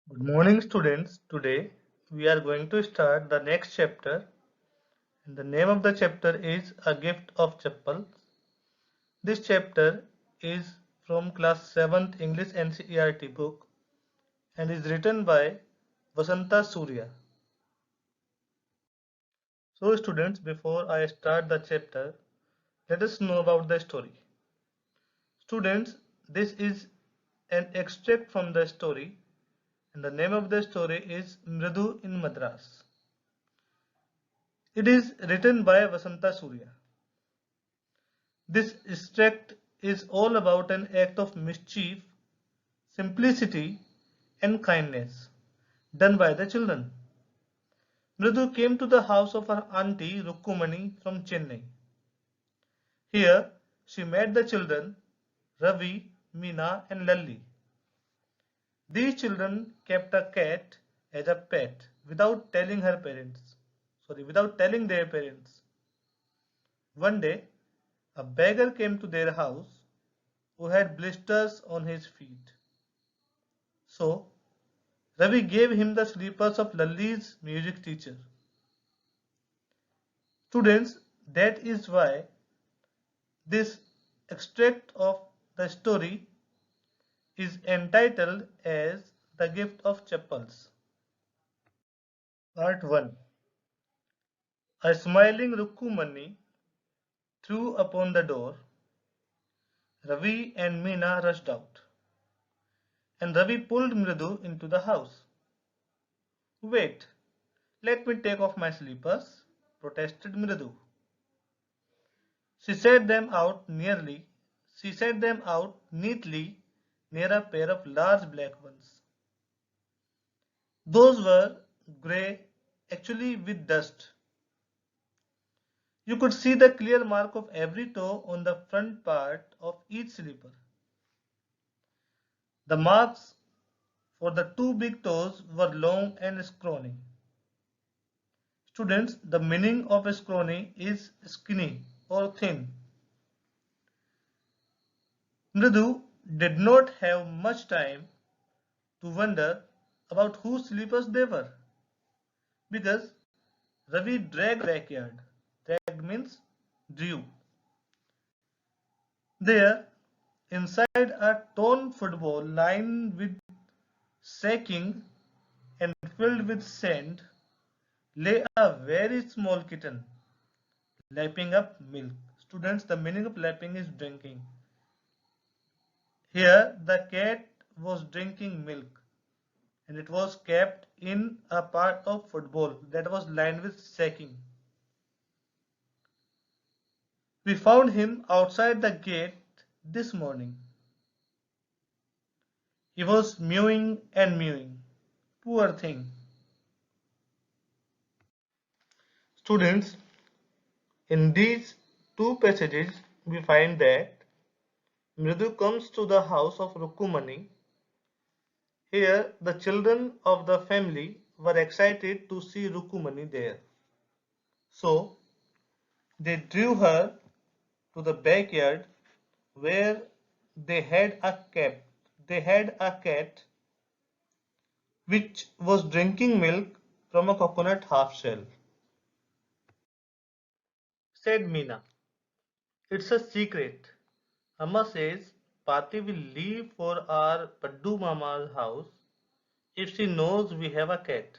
Good morning, students. Today we are going to start the next chapter, and the name of the chapter is A Gift of Chappal. This chapter is from class 7th English NCERT book and is written by Vasanta Surya. So, students, before I start the chapter, let us know about the story. Students, this is an extract from the story, and the name of the story is Mridu in Madras. It is written by Vasanta Surya. This extract is all about an act of mischief, simplicity, and kindness done by the children. Mridu came to the house of her auntie Rukkumani from Chennai. Here she met the children Ravi, Meena, and Lalli. These children kept a cat as a pet without telling without telling their parents. One day, a beggar came to their house who had blisters on his feet. So Ravi gave him the slippers of Lalli's music teacher. Students, that is why this extract of the story is entitled as The Gift of Chappals. Part 1. A smiling Rukkumani threw upon the door. Ravi and Meena rushed out, and Ravi pulled Mridu into the house. Wait, let me take off my slippers, protested Mridu. She set them out neatly near a pair of large black ones. Those were grey, actually with dust. You could see the clear mark of every toe on the front part of each slipper. The marks for the two big toes were long and scrawny. Students, the meaning of scrawny is skinny or thin. Mridu did not have much time to wonder about whose slippers they were, because Ravi dragged backyard. Drag means drew. There, inside a torn football lined with sacking and filled with sand, lay a very small kitten lapping up milk. Students, the meaning of lapping is drinking. Here, the cat was drinking milk, and it was kept in a part of football that was lined with sacking. We found him outside the gate this morning. He was mewing and mewing. Poor thing. Students, in these two passages, we find that Mridu comes to the house of Rukkumani. Here, the children of the family were excited to see Rukkumani there. So, they drew her to the backyard where they had a cat. They had a cat which was drinking milk from a coconut half shell. Said Meena, "It's a secret. Amma says Pati will leave for our Paddu Mama's house if she knows we have a cat.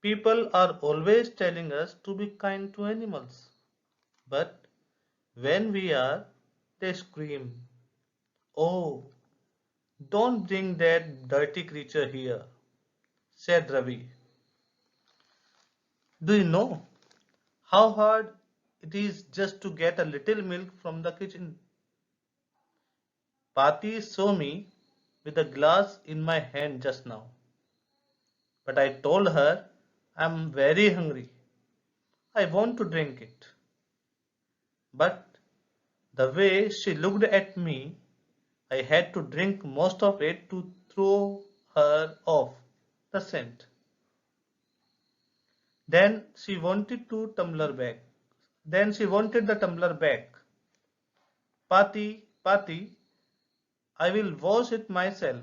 People are always telling us to be kind to animals, but when we are, they scream, 'Oh, don't bring that dirty creature here,' said Ravi. Do you know how hard it is just to get a little milk from the kitchen? Pati saw me with a glass in my hand just now, but I told her I'm very hungry. I want to drink it. But the way she looked at me, I had to drink most of it to throw her off the scent. Then she wanted the tumbler back. Pati, Pati, I will wash it myself.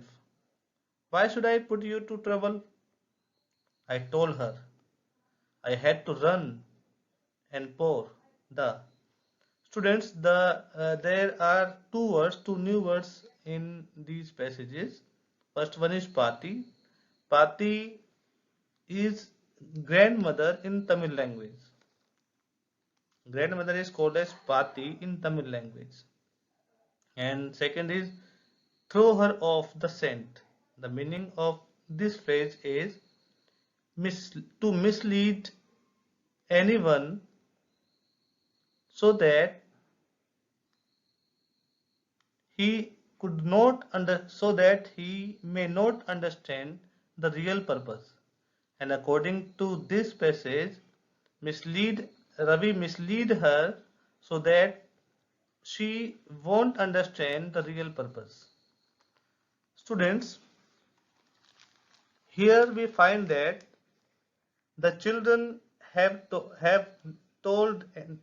Why should I put you to trouble? I told her. I had to run and pour. The students, there are two new words in these passages. First one is Pati. Pati is grandmother in Tamil language. Grandmother is called as Pati in Tamil language. And second is throw her off the scent. The meaning of this phrase is to mislead anyone so that he so that he may not understand the real purpose. And according to this passage, Ravi mislead her so that she won't understand the real purpose. Students, here we find that the children have told and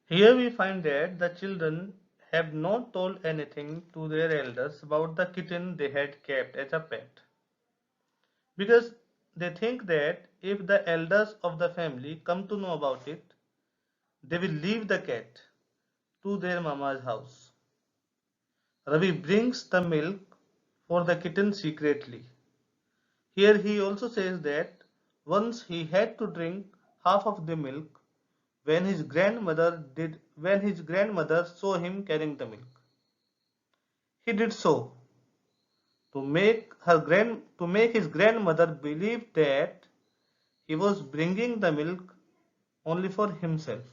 here we find that the children have not told anything to their elders about the kitten they had kept as a pet, because they think that if the elders of the family come to know about it, they will leave the cat to their mama's house. Ravi brings the milk for the kitten secretly. Here he also says that once he had to drink half of the milk when his grandmother saw him carrying the milk. He did so to make his grandmother believe that he was bringing the milk only for himself.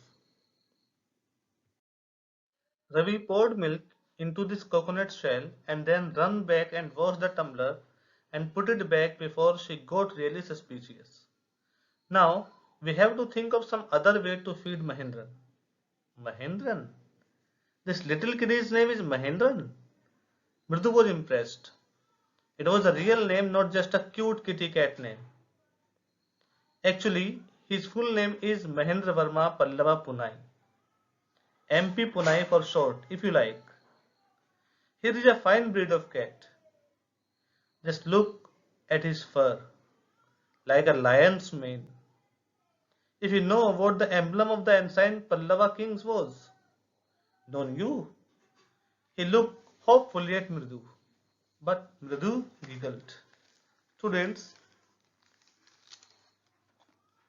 Ravi poured milk into this coconut shell and then ran back and washed the tumbler and put it back before she got really suspicious. Now we have to think of some other way to feed Mahendran. Mahendran? This little kiddie's name is Mahendran? Mridu was impressed. It was a real name, not just a cute kitty cat name. Actually, his full name is Mahendra Verma Pallava Punai. MP Punai for short, if you like. Here is a fine breed of cat. Just look at his fur, like a lion's mane. If you know what the emblem of the ancient Pallava kings was, don't you? He looked hopefully at Mridu, but Mridu giggled. Students,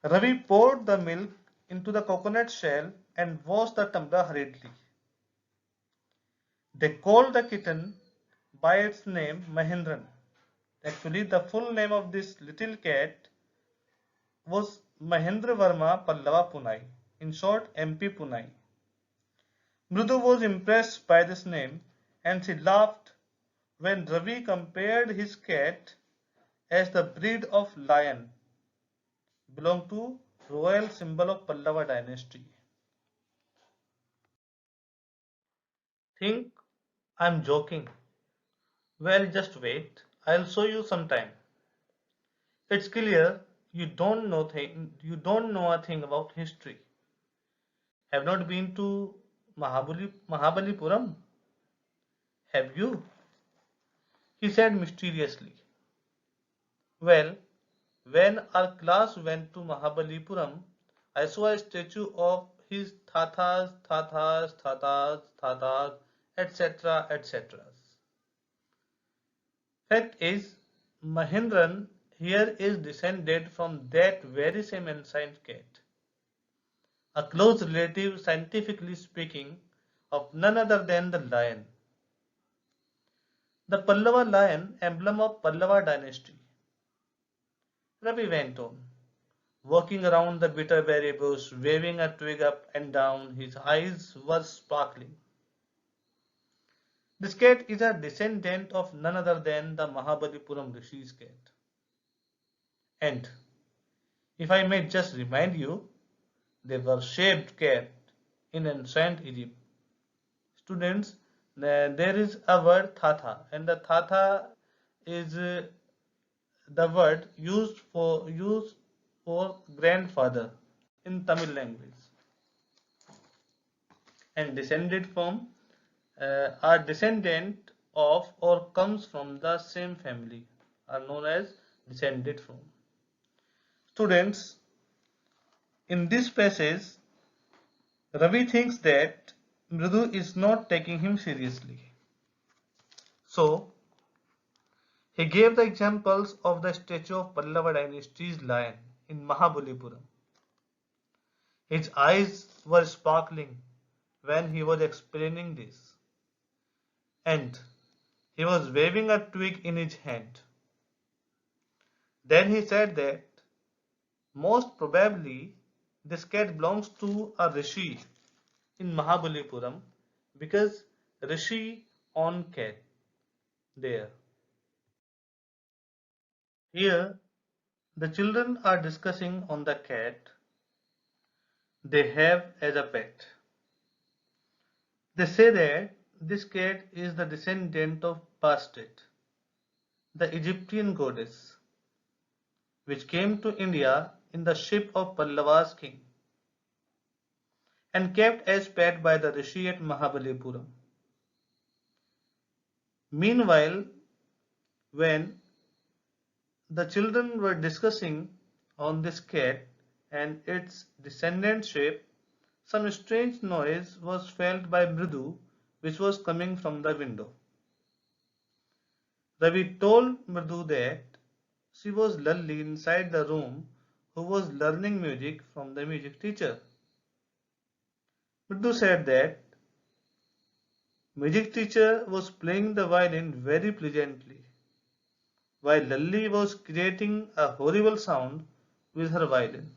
Ravi poured the milk into the coconut shell and washed the tumbler hurriedly. They called the kitten by its name Mahendran. Actually, the full name of this little cat was Mahendra Verma Pallava Punai, in short MP Punai. Mridu was impressed by this name and she laughed when Ravi compared his cat as the breed of lion belong to royal symbol of Pallava dynasty. Think I'm joking. Well, just wait. I'll show you sometime. It's clear you don't know a thing about history. Have not been to Mahabalipuram? Have you? He said mysteriously. Well, when our class went to Mahabalipuram, I saw a statue of his tatas, etc., etc. Fact is, Mahendran here is descended from that very same ancient cat, a close relative, scientifically speaking, of none other than the lion. The Pallava lion, emblem of Pallava dynasty. Ravi went on, walking around the bitterberry bush, waving a twig up and down. His eyes were sparkling. This cat is a descendant of none other than the Mahabalipuram Rishi's cat. And if I may just remind you, they were shaped cat in ancient Egypt. Students, there is a word Thatha, and the Thatha is the word used for grandfather in Tamil language, and descended from a descendant of or comes from the same family are known as descended from. Students, in this passage, Ravi thinks that Mridu is not taking him seriously. So, he gave the examples of the statue of Pallava dynasty's lion in Mahabalipuram. His eyes were sparkling when he was explaining this, and he was waving a twig in his hand. Then he said that most probably this cat belongs to a rishi in Mahabalipuram because rishi on cat there. Here the children are discussing on the cat they have as a pet. They say that this cat is the descendant of Bastet, the Egyptian goddess, which came to India in the ship of Pallava's king and kept as pet by the rishi at Mahabalipuram. Meanwhile, when the children were discussing on this cat and its descendantship, some strange noise was felt by Mridu which was coming from the window. Ravi told Mridu that she was Lalli inside the room who was learning music from the music teacher. Mridu said that music teacher was playing the violin very pleasantly, while Lalli was creating a horrible sound with her violin.